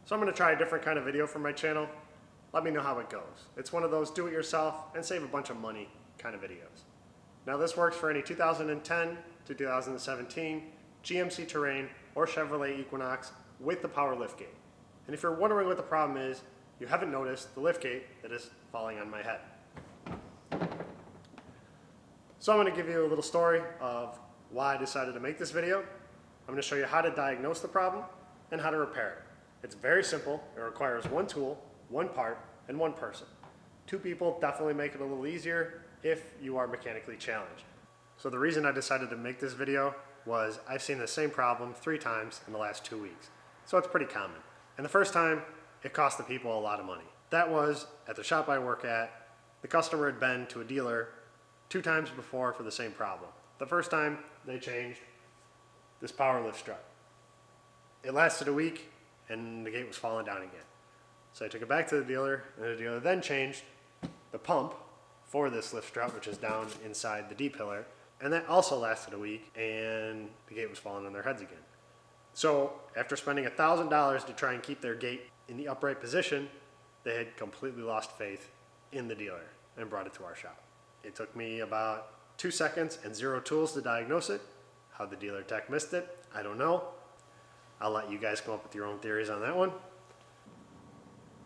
So I'm going to try a different kind of video for my channel. Let me know how it goes. It's one of those do it yourself and save a bunch of money kind of videos. Now this works for any 2010 to 2017 GMC Terrain or Chevrolet Equinox with the power liftgate. And if you're wondering what the problem is, you haven't noticed the liftgate that is falling on my head. So I'm going to give you a little story of why I decided to make this video. I'm going to show you how to diagnose the problem and how to repair it. It's very simple. It requires one tool, one part, and one person. Two people definitely make it a little easier if you are mechanically challenged. So the reason I decided to make this video was I've seen the same problem 3 times in the last 2 weeks. So it's pretty common. And the first time, it cost the people a lot of money. That was at the shop I work at. The customer had been to a dealer 2 times before for the same problem. The first time, they changed this power lift strut. It lasted a week, and the gate was falling down again. So I took it back to the dealer, and the dealer then changed the pump for this lift strut, which is down inside the D-pillar, and that also lasted a week, and the gate was falling on their heads again. So after spending $1,000 to try and keep their gate in the upright position, they had completely lost faith in the dealer and brought it to our shop. It took me about 2 seconds and 0 tools to diagnose it. How the dealer tech missed it, I don't know. I'll let you guys come up with your own theories on that one.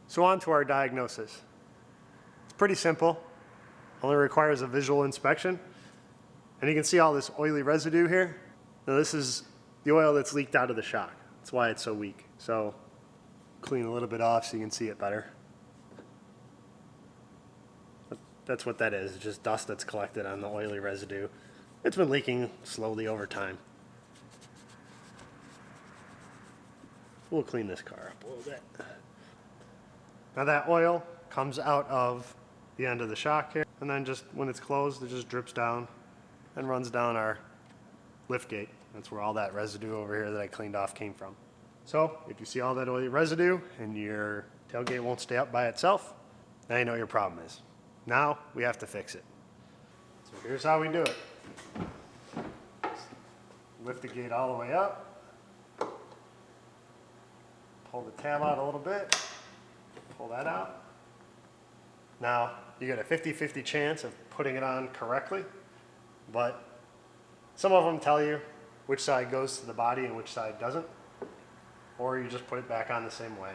So on to our diagnosis. It's pretty simple. Only requires a visual inspection. And you can see all this oily residue here. Now this is the oil that's leaked out of the shock. That's why it's so weak. So clean a little bit off so you can see it better. That's what that is, it's just dust that's collected on the oily residue. It's been leaking slowly over time. We'll clean this car up a little bit. Now that oil comes out of the end of the shock here, and then just when it's closed, it just drips down and runs down our lift gate. That's where all that residue over here that I cleaned off came from. So if you see all that oily residue and your tailgate won't stay up by itself, now you know what your problem is. Now we have to fix it. So here's how we do it. Lift the gate all the way up. Pull the tab out a little bit. Pull that out. Now you get a 50-50 chance of putting it on correctly, but some of them tell you which side goes to the body and which side doesn't, or you just put it back on the same way.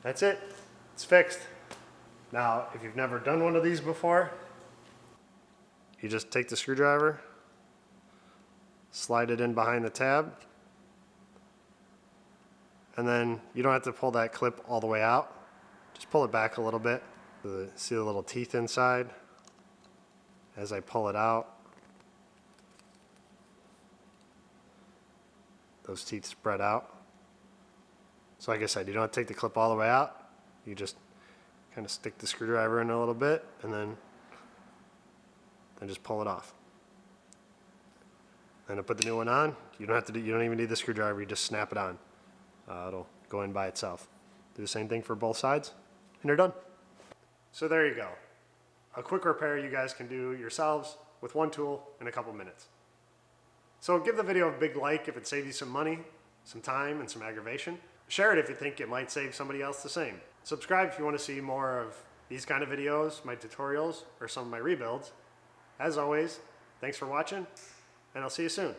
That's it. It's fixed. Now, if you've never done one of these before, you just take the screwdriver, slide it in behind the tab, and then you don't have to pull that clip all the way out. Just pull it back a little bit. See the little teeth inside? As I pull it out, those teeth spread out. So like I said, you don't have to take the clip all the way out. You just kind of stick the screwdriver in a little bit and then just pull it off. Then to put the new one on, you don't even need the screwdriver, you just snap it on. It'll go in by itself. Do the same thing for both sides and you're done. So there you go. A quick repair you guys can do yourselves with one tool in a couple minutes. So give the video a big like if it saved you some money, some time, and some aggravation. Share it if you think it might save somebody else the same. Subscribe if you want to see more of these kind of videos, my tutorials, or some of my rebuilds. As always, thanks for watching, and I'll see you soon.